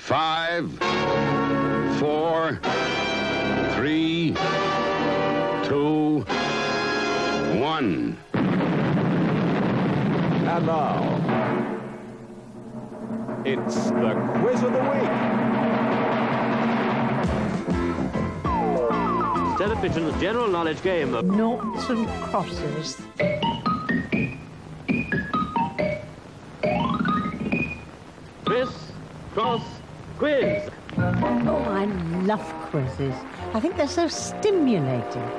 5, 4, 3, 2, 1. And now, it's the Quiz of the Week. Television's general knowledge game of noughts and crosses. Criss, Cross, Quiz. Oh, I love quizzes. I think they're so stimulating.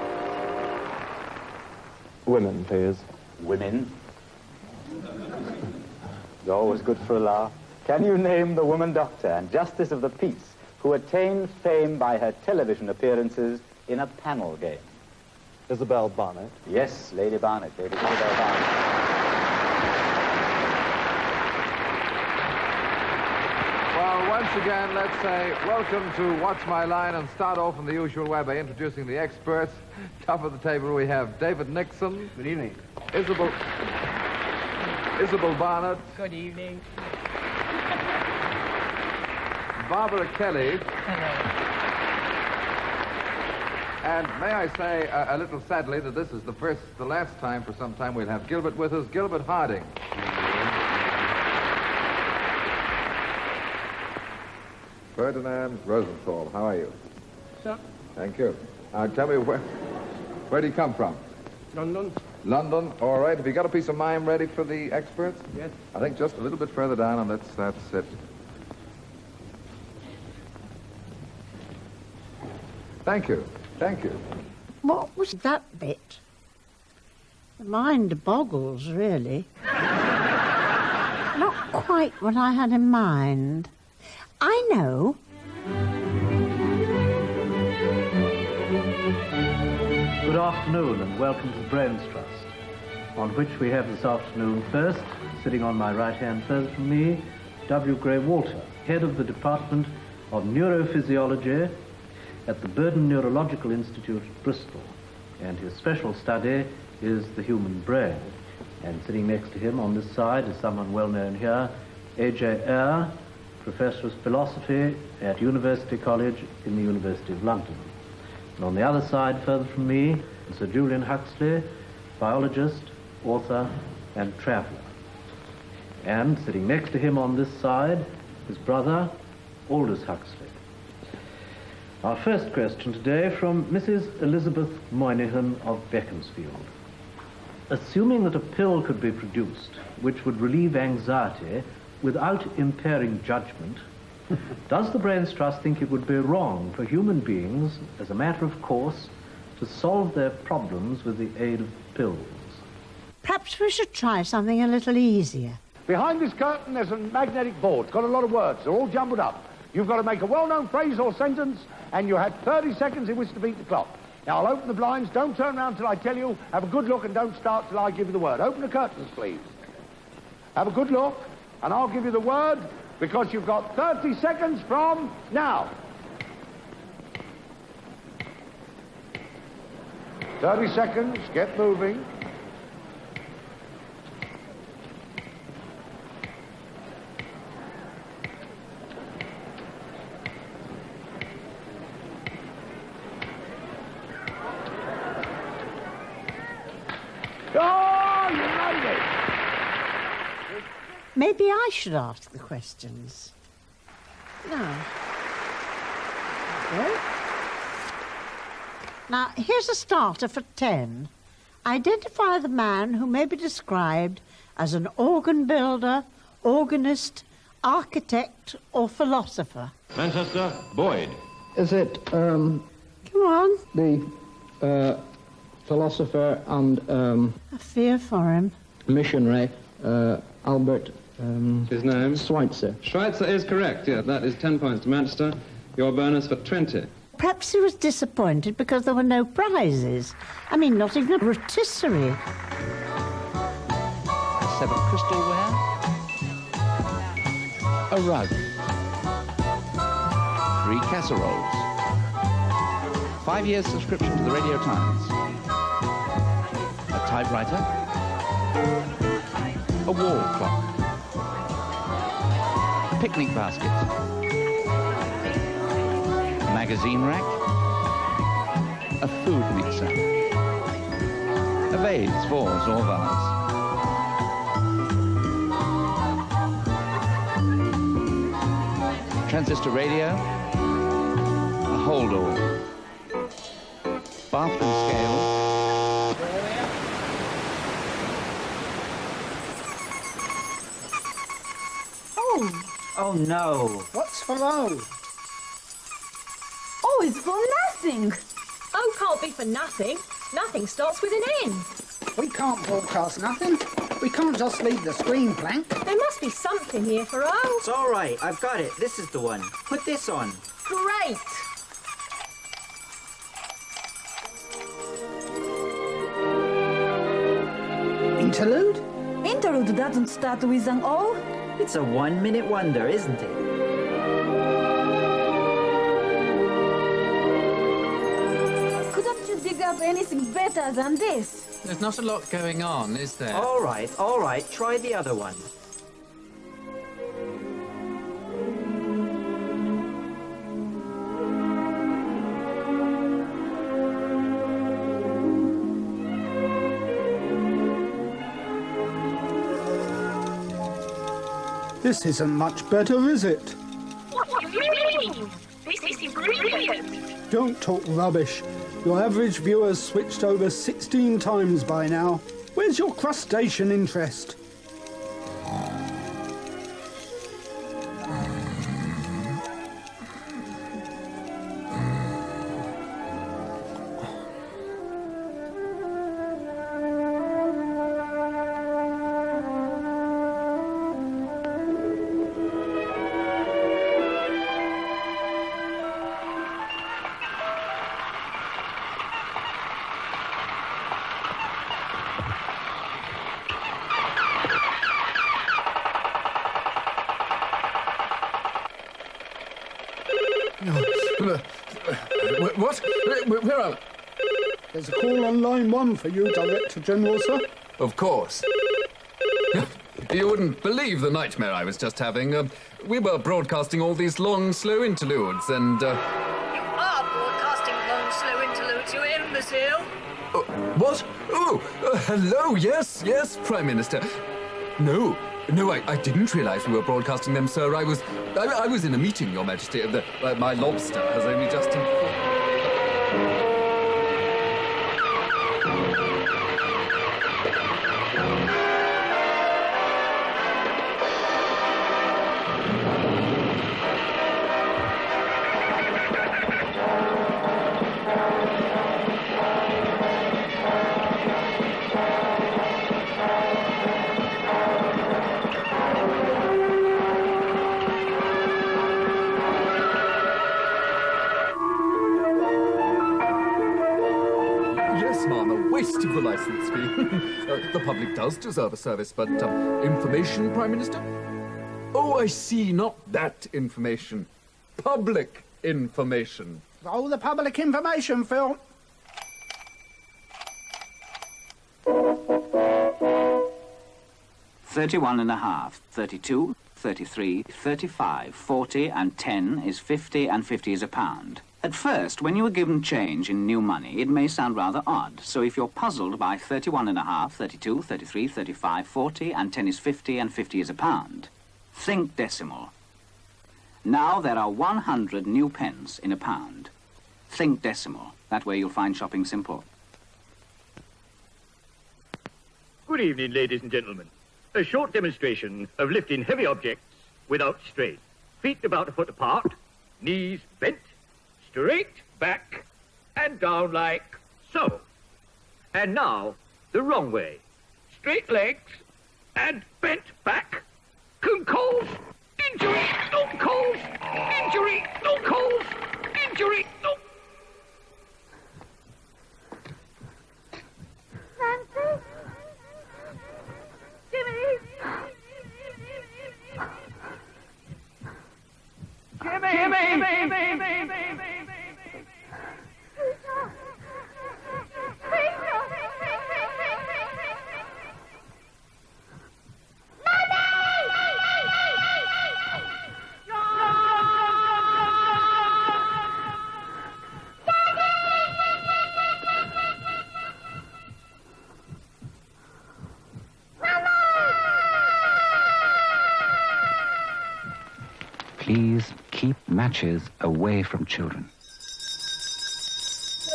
Women, please. Women. It's always good for a laugh. Can you name the woman doctor and justice of the peace who attained fame by her television appearances in a panel game? Isabel Barnett. Yes, Lady Barnett, Lady Isabel Barnett. Well, once again, let's say welcome to What's My Line and start off in the usual way by introducing the experts. Top of the table we have David Nixon. Good evening. Isabel Barnett. Good evening. Barbara Kelly. Hello. And may I say a little sadly that this is the last time for some time we'll have Gilbert with us, Gilbert Harding. Ferdinand Rosenthal, how are you? Sir? Thank you. Tell me, where do you come from? London? London, all right. Have you got a piece of mime ready for the experts? Yes. I think just a little bit further down, and that's it. Thank you. Thank you. What was that bit? The mind boggles, really. Not quite what I had in mind. I know. Good afternoon and welcome to the Brains Trust, on which we have this afternoon first, sitting on my right hand further from me, W. Gray Walter, head of the Department of Neurophysiology at the Burden Neurological Institute, Bristol, and his special study is the human brain. And sitting next to him on this side is someone well known here, A.J. Ayer, Professor of Philosophy at University College in the University of London. And on the other side, further from me, Sir Julian Huxley, biologist, author, and traveller. And sitting next to him on this side, his brother, Aldous Huxley. Our first question today from Mrs. Elizabeth Moynihan of Beaconsfield. Assuming that a pill could be produced which would relieve anxiety without impairing judgment, does the Brains Trust think it would be wrong for human beings, as a matter of course, to solve their problems with the aid of pills? Perhaps we should try something a little easier. Behind this curtain, there's a magnetic board. It's got a lot of words. They're all jumbled up. You've got to make a well-known phrase or sentence, and you have 30 seconds in which to beat the clock. Now, I'll open the blinds. Don't turn around till I tell you. Have a good look and don't start till I give you the word. Open the curtains, please. Have a good look, and I'll give you the word, because you've got 30 seconds from now. 30 seconds. Get moving. Oh, you made it! Maybe I should ask the questions. No. Okay. Now, here's a starter for 10. Identify the man who may be described as an organ builder, organist, architect, or philosopher. Manchester, Boyd. Is it, Come on. the, philosopher and, I fear for him. missionary, Albert, His name? Schweitzer? Schweitzer is correct, yeah. That is 10 points to Manchester. Your bonus for 20. Perhaps he was disappointed because there were no prizes. I mean, not even a rotisserie. 7 crystalware. A rug. 3 casseroles. 5 years subscription to the Radio Times. A typewriter. A wall clock. A picnic basket. magazine rack, a food mixer, a vase, vase or vase, transistor radio, a hold-all, bathroom scale, Oh no. What's for O? Oh, it's for nothing. Oh, can't be for nothing. Nothing starts with an N. We can't broadcast nothing. We can't just leave the screen blank. There must be something here for O. It's all right. I've got it. This is the one. Put this on. Great. Interlude? Interlude doesn't start with an O. It's a 1-minute wonder, isn't it? Couldn't you dig up anything better than this? There's not a lot going on, is there? All right. Try the other one. This isn't much better, is it? What do you mean? This is brilliant. Don't talk rubbish. Your average viewer's switched over 16 times by now. Where's your crustacean interest? What? Where are... There's a call on line 1 for you, Director General, sir. Of course. You wouldn't believe the nightmare I was just having. We were broadcasting all these long, slow interludes, and... You are broadcasting long, slow interludes, you imbecile. What? Oh, hello, yes, Prime Minister. No, I didn't realise we were broadcasting them, sir. I was in a meeting, Your Majesty. My lobster has only just informed... waste of the licence fee. The public does deserve a service, but information, Prime Minister? Oh, I see, not that information. Public information. Roll the public information, Phil. $31.5, 32, 33, 35, 40 and 10 is 50 and 50 is a pound. At first, when you are given change in new money, it may sound rather odd. So if you're puzzled by 31.5, 32, 33, 35, 40 and 10 is 50 and 50 is a pound, think decimal. Now there are 100 new pence in a pound. Think decimal. That way you'll find shopping simple. Good evening, ladies and gentlemen. A short demonstration of lifting heavy objects without strain. Feet about a foot apart, knees bent, straight back and down like so. And now, the wrong way. Straight legs and bent back. Can cause injury, no cause injury, no cause injury, no. Nancy? Jimmy? please keep matches away from children.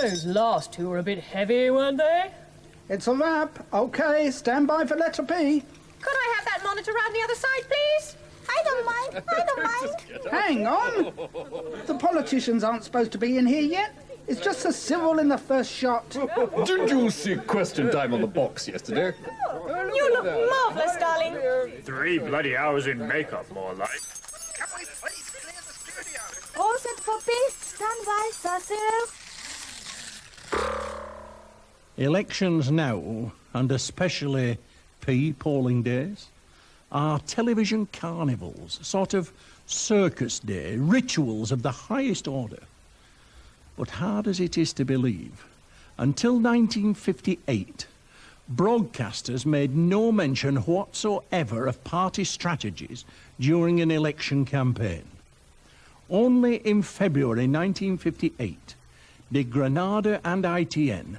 Those last two were a bit heavy, weren't they? It's a wrap. OK, stand by for letter P. Could I have that monitor round the other side, please? I don't mind. I don't mind. Hang on. The politicians aren't supposed to be in here yet. It's just a civil in the first shot. Did you see question time on the box yesterday? You look marvellous, darling. 3 bloody hours in makeup, more like. All set for peace. Stand by, Cecil. Elections now, and especially polling days, are television carnivals, sort of circus day, rituals of the highest order. But hard as it is to believe, until 1958, broadcasters made no mention whatsoever of party strategies during an election campaign. Only in February 1958 did Granada and ITN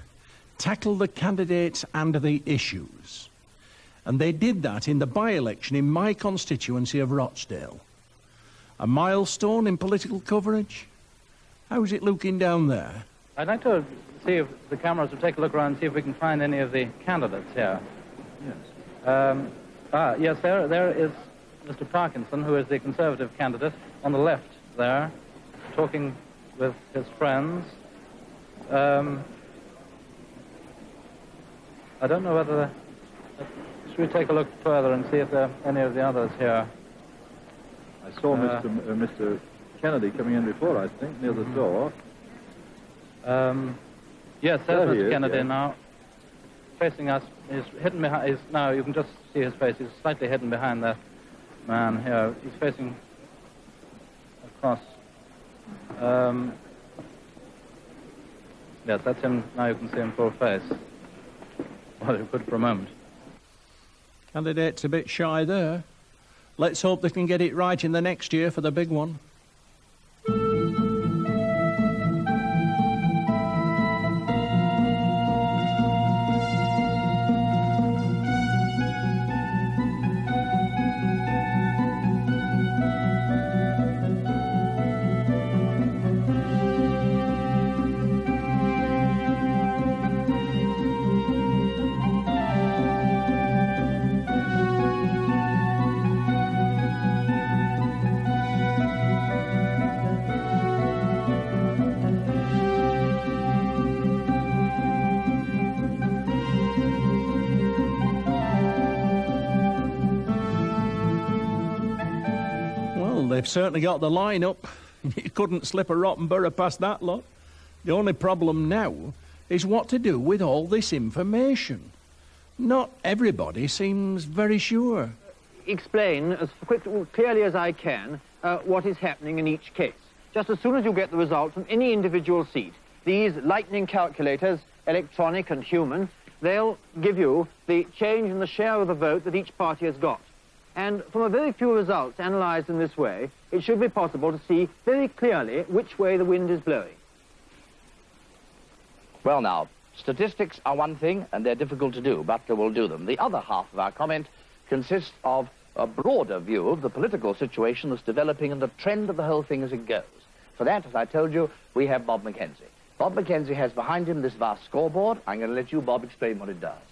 tackle the candidates and the issues. And they did that in the by-election in my constituency of Rochdale. A milestone in political coverage? How's it looking down there? I'd like to see if the cameras will take a look around and see if we can find any of the candidates here. Yes. Yes, there is Mr. Parkinson, who is the Conservative candidate, on the left there, talking with his friends. I don't know whether... Should we take a look further and see if there are any of the others here? I saw Mr. Kennedy coming in before, I think, near the door. Yes, there's Mr. Kennedy yeah. now, facing us. He's hidden behind... Now, you can just see his face. He's slightly hidden behind that man here. He's facing across. Yes, that's him. Now you can see him full face. Well, you could for a moment. Candidate's a bit shy there. Let's hope they can get it right in the next year for the big one. They've certainly got the line up. You couldn't slip a rotten borough past that lot. The only problem now is what to do with all this information. Not everybody seems very sure. Explain as clearly as I can what is happening in each case. Just as soon as you get the result from any individual seat, these lightning calculators, electronic and human, they'll give you the change in the share of the vote that each party has got. And from a very few results analysed in this way, it should be possible to see very clearly which way the wind is blowing. Well now, statistics are one thing, and they're difficult to do. Butler will do them. The other half of our comment consists of a broader view of the political situation that's developing and the trend of the whole thing as it goes. For that, as I told you, we have Bob Mackenzie. Bob Mackenzie has behind him this vast scoreboard. I'm going to let you, Bob, explain what it does.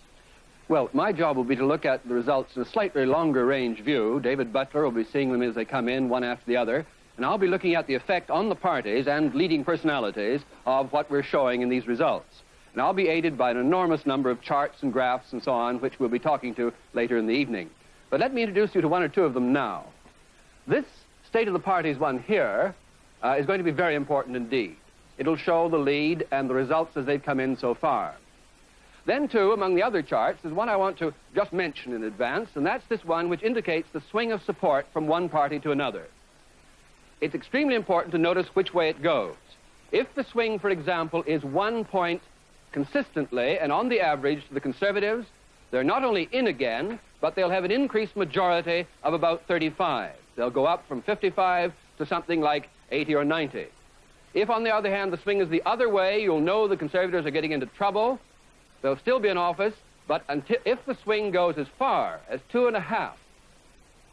Well, my job will be to look at the results in a slightly longer range view. David Butler will be seeing them as they come in, one after the other. And I'll be looking at the effect on the parties and leading personalities of what we're showing in these results. And I'll be aided by an enormous number of charts and graphs and so on, which we'll be talking to later in the evening. But let me introduce you to one or two of them now. This State of the Parties one here is going to be very important indeed. It'll show the lead and the results as they've come in so far. Then, too, among the other charts, is one I want to just mention in advance, and that's this one which indicates the swing of support from one party to another. It's extremely important to notice which way it goes. If the swing, for example, is 1 point consistently and on the average to the Conservatives, they're not only in again, but they'll have an increased majority of about 35. They'll go up from 55 to something like 80 or 90. If, on the other hand, the swing is the other way, you'll know the Conservatives are getting into trouble. They'll still be in office, but if the swing goes as far as 2.5,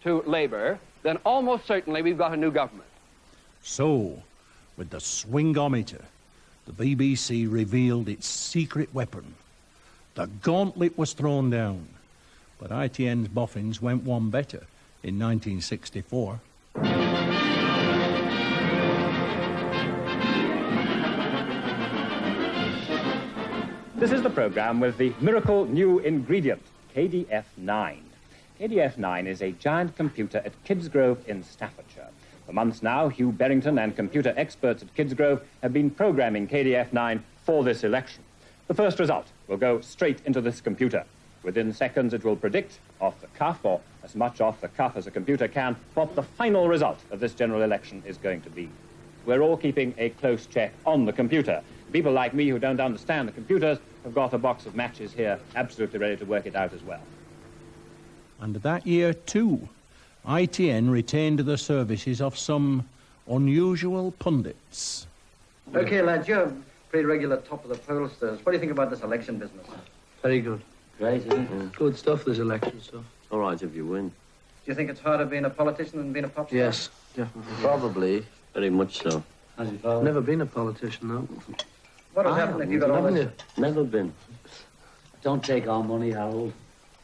to Labour, then almost certainly we've got a new government. So, with the swingometer, the BBC revealed its secret weapon. The gauntlet was thrown down, but ITN's boffins went one better in 1964. This is the program with the miracle new ingredient, KDF-9. KDF-9 is a giant computer at Kidsgrove in Staffordshire. For months now, Hugh Berrington and computer experts at Kidsgrove have been programming KDF-9 for this election. The first result will go straight into this computer. Within seconds, it will predict, off the cuff, or as much off the cuff as a computer can, what the final result of this general election is going to be. We're all keeping a close check on the computer. People like me who don't understand the computers have got a box of matches here, absolutely ready to work it out as well. And that year, too, ITN retained the services of some unusual pundits. OK, lads, you're pretty regular top of the pollsters. What do you think about this election business? Very good. Great, isn't it? Yeah. Good stuff, this election stuff. All right, if you win. Do you think it's harder being a politician than being a pop star? Yes, definitely. Probably. Very much so. Has it, Father? Never been a politician, no. What has happened if you got all this? Never been. Don't take our money, Harold.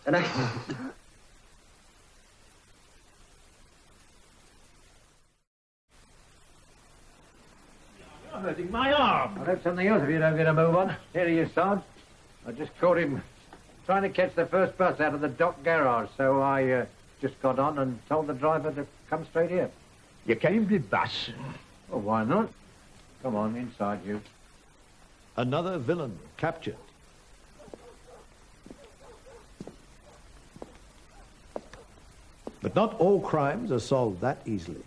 And You're hurting my arm. I'll have something else if you don't get a move on. Here he is, Sarge. I just caught him trying to catch the first bus out of the dock garage, so I just got on and told the driver to come straight here. You came with bus? Oh, why not? Come on, inside you. Another villain captured. But not all crimes are solved that easily.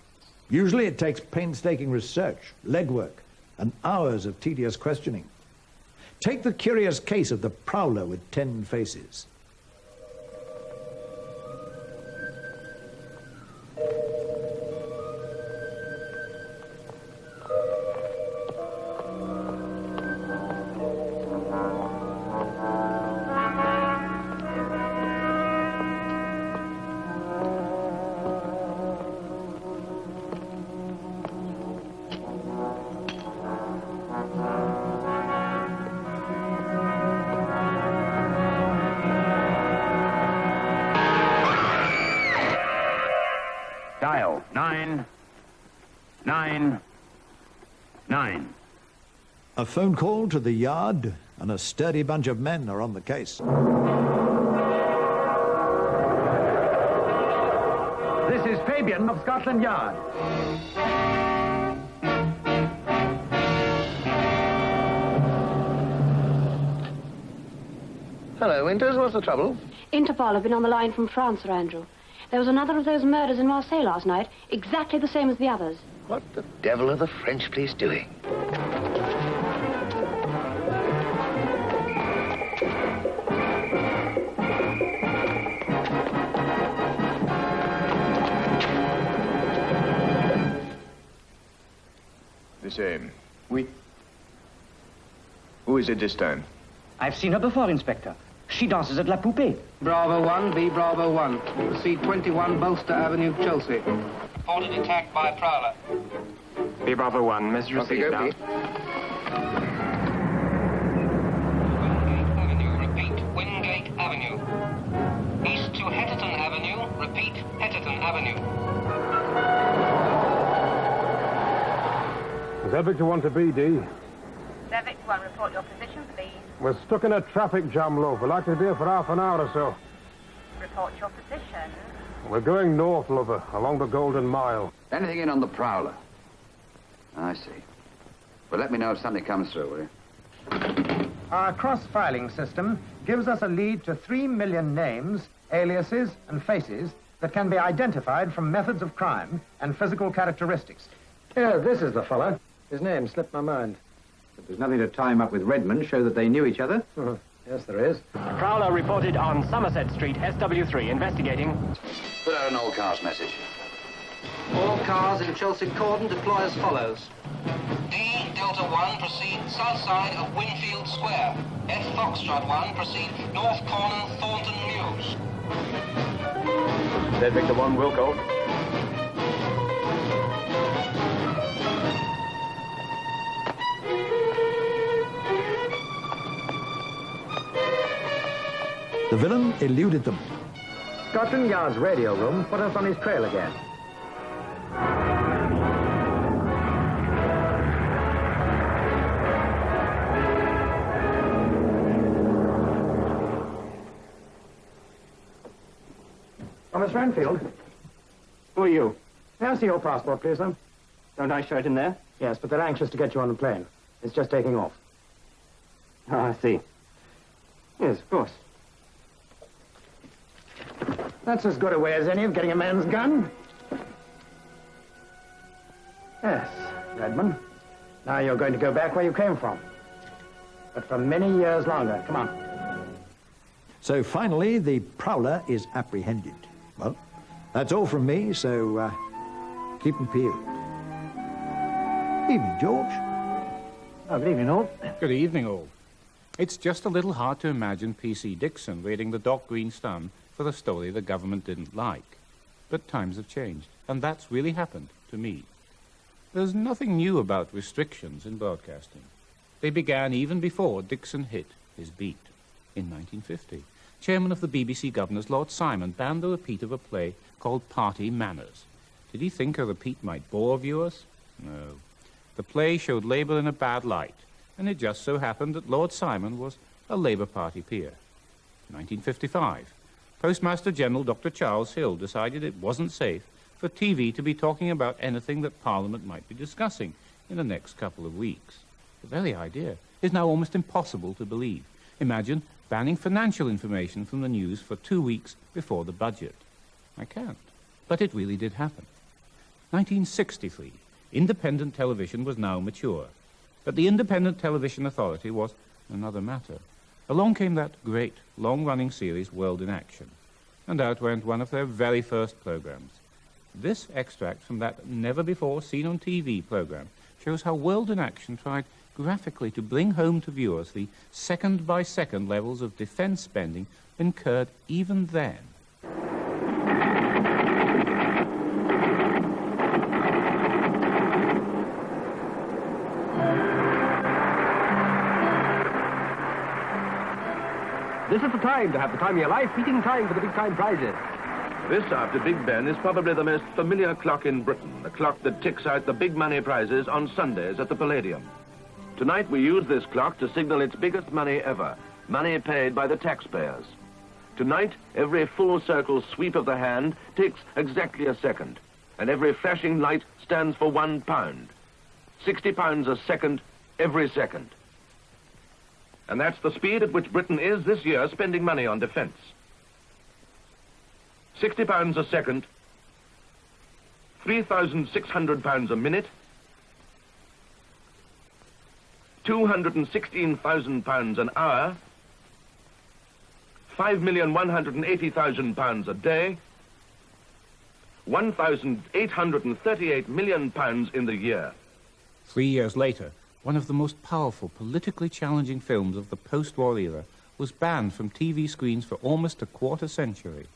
Usually it takes painstaking research, legwork, and hours of tedious questioning. Take the curious case of the prowler with 10 faces. Dial 999. A phone call to the yard, and a sturdy bunch of men are on the case. This is Fabian of Scotland Yard. Hello, Winters. What's the trouble? Interpol have been on the line from France, Sir Andrew. There was another of those murders in Marseille last night, exactly the same as the others. What the devil are the French police doing? The same. Oui. Who is it this time? I've seen her before, Inspector. She dances at La Poupée. Bravo 1, B Bravo 1. C21 Bolster Avenue, Chelsea. Reported attack by prowler. B Bravo 1, message received out. Repeat, Wingate Avenue. East to Hetterton Avenue. Repeat, Hetterton Avenue. Is that Victor 1 to BD? There, Victor 1, report your position, please. We're stuck in a traffic jam, love. We're likely to be here for half an hour or so. Report your position. We're going north, lover, along the Golden Mile. Anything in on the prowler? I see. Well, let me know if something comes through, will you? Our cross-filing system gives us a lead to 3 million names, aliases, and faces that can be identified from methods of crime and physical characteristics. Yeah, this is the fella. His name slipped my mind. But there's nothing to tie him up with Redmond, show that they knew each other. Yes, there is. Prowler reported on Somerset Street, SW3, investigating. Put out an all cars message. All cars in Chelsea Cordon deploy as follows. D Delta 1 proceed south side of Winfield Square. F Foxtrot 1 proceed north corner Thornton Mews. There's Victor 1, Wilco. The villain eluded them. Scotland Yard's radio room put us on his trail again. Oh, Miss Renfield. Who are you? May I see your passport, please, sir? Don't I show it in there? Yes, but they're anxious to get you on the plane. It's just taking off. Oh, I see. Yes, of course. That's as good a way as any of getting a man's gun. Yes, Redmond. Now you're going to go back where you came from. But for many years longer. Come on. So finally, the prowler is apprehended. Well, that's all from me, so keep them peeled. Evening, George. Oh, good evening, all. Good evening, all. It's just a little hard to imagine P.C. Dixon reading the Doc Green Stun for the story the government didn't like. But times have changed, and that's really happened to me. There's nothing new about restrictions in broadcasting. They began even before Dixon hit his beat. In 1950, chairman of the BBC Governors, Lord Simon, banned the repeat of a play called Party Manners. Did he think a repeat might bore viewers? No. The play showed Labour in a bad light, and it just so happened that Lord Simon was a Labour Party peer. 1955, Postmaster General Dr. Charles Hill decided it wasn't safe for TV to be talking about anything that Parliament might be discussing in the next couple of weeks. The very idea is now almost impossible to believe. Imagine banning financial information from the news for 2 weeks before the budget. I can't. But it really did happen. 1963, independent television was now mature. But the Independent Television Authority was another matter. Along came that great, long-running series, World in Action. And out went one of their very first programs. This extract from that never-before-seen-on-TV program shows how World in Action tried graphically to bring home to viewers the second-by-second levels of defense spending incurred even then. This is the time to have the time of your life, beating time for the big-time prizes. This, after Big Ben, is probably the most familiar clock in Britain, the clock that ticks out the big money prizes on Sundays at the Palladium. Tonight we use this clock to signal its biggest money ever, money paid by the taxpayers. Tonight, every full circle sweep of the hand takes exactly a second, and every flashing light stands for £1. 60 pounds a second, every second. And that's the speed at which Britain is this year spending money on defense. 60 pounds a second, £3,600 a minute, £216,000 an hour, £5,180,000 a day, £1,838 million in the year. 3 years later, one of the most powerful, politically challenging films of the post-war era was banned from TV screens for almost a quarter century.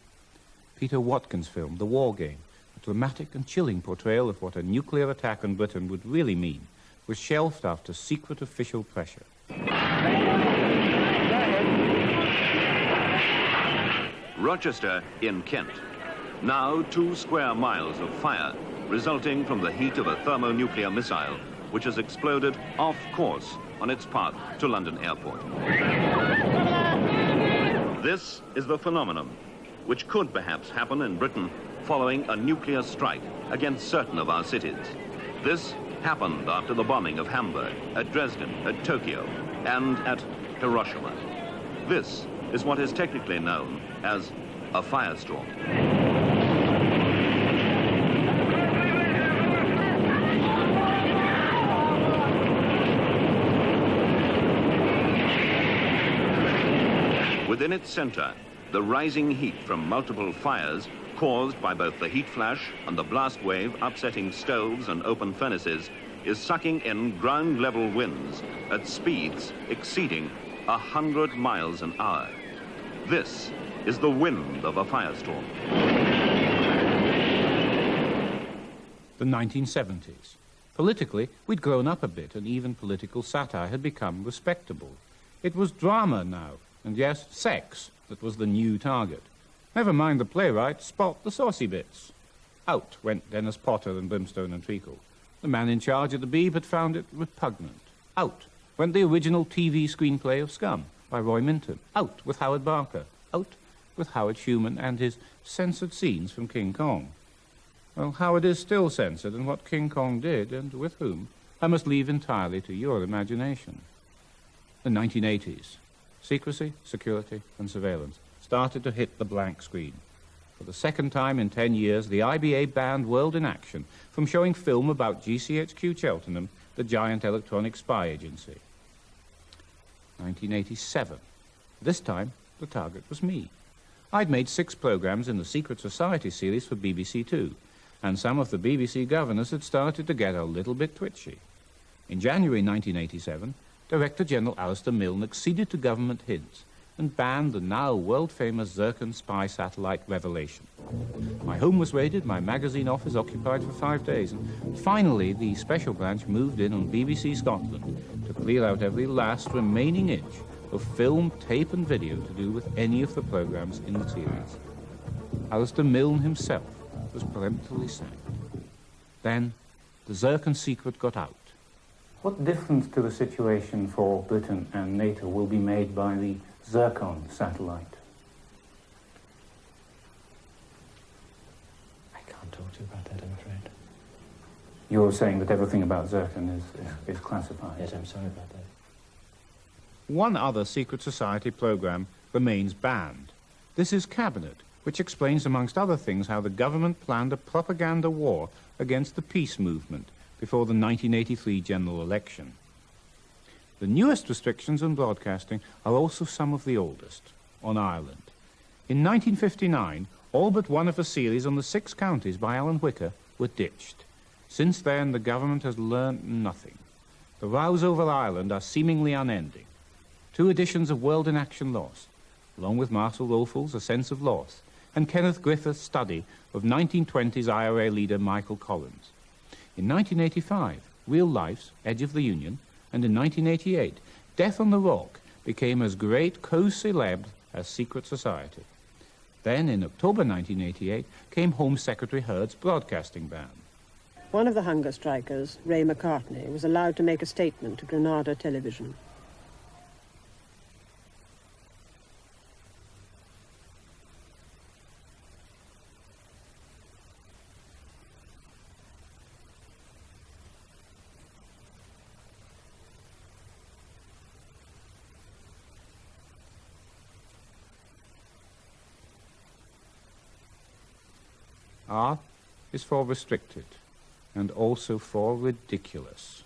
Peter Watkins' film, The War Game, a dramatic and chilling portrayal of what a nuclear attack on Britain would really mean, was shelved after secret official pressure. Rochester in Kent. Now 2 square miles of fire, resulting from the heat of a thermonuclear missile, which has exploded off course on its path to London Airport. This is the phenomenon which could perhaps happen in Britain following a nuclear strike against certain of our cities. This happened after the bombing of Hamburg, at Dresden, at Tokyo, and at Hiroshima. This is what is technically known as a firestorm. Within its center, the rising heat from multiple fires caused by both the heat flash and the blast wave upsetting stoves and open furnaces is sucking in ground-level winds at speeds exceeding 100 miles an hour. This is the wind of a firestorm. the 1970s. Politically, we'd grown up a bit, and even political satire had become respectable. It was drama now, and yes, sex, that was the new target. Never mind the playwright, spot the saucy bits. Out went Dennis Potter and Brimstone and Treacle. The man in charge at the Beeb had found it repugnant. Out went the original TV screenplay of Scum by Roy Minton. Out with Howard Barker. Out with Howard Schuman and his censored scenes from King Kong. Well, Howard is still censored, and what King Kong did, and with whom, I must leave entirely to your imagination. The 1980s. Secrecy, security, and surveillance started to hit the blank screen. For the second time in 10 years, the IBA banned World in Action from showing film about GCHQ Cheltenham, the giant electronic spy agency. 1987. This time, the target was me. I'd made 6 programs in the Secret Society series for BBC Two, and some of the BBC governors had started to get a little bit twitchy. In January 1987, Director General Alistair Milne acceded to government hints and banned the now world-famous Zircon spy satellite Revelation. My home was raided, my magazine office occupied for 5 days, and finally the special branch moved in on BBC Scotland to clear out every last remaining inch of film, tape and video to do with any of the programs in the series. Alistair Milne himself was peremptorily sacked. Then the Zircon secret got out. What difference to the situation for Britain and NATO will be made by the Zircon satellite? I can't talk to you about that, I'm afraid. You're saying that everything about Zircon is classified? Yes, I'm sorry about that. One other secret society program remains banned. This is Cabinet, which explains, amongst other things, how the government planned a propaganda war against the peace movement before the 1983 general election. The newest restrictions on broadcasting are also some of the oldest, on Ireland. In 1959, all but one of a series on the 6 counties by Alan Whicker were ditched. Since then, the government has learnt nothing. The rows over Ireland are seemingly unending. 2 editions of World in Action lost, along with Marshall Rolfe's A Sense of Loss, and Kenneth Griffith's study of 1920s IRA leader Michael Collins. In 1985, Real Life's Edge of the Union, and in 1988, Death on the Rock became as great co-celeb as Secret Society. Then, in October 1988, came Home Secretary Hurd's broadcasting ban. One of the hunger strikers, Ray McCartney, was allowed to make a statement to Granada Television. R is for restricted, and also for ridiculous.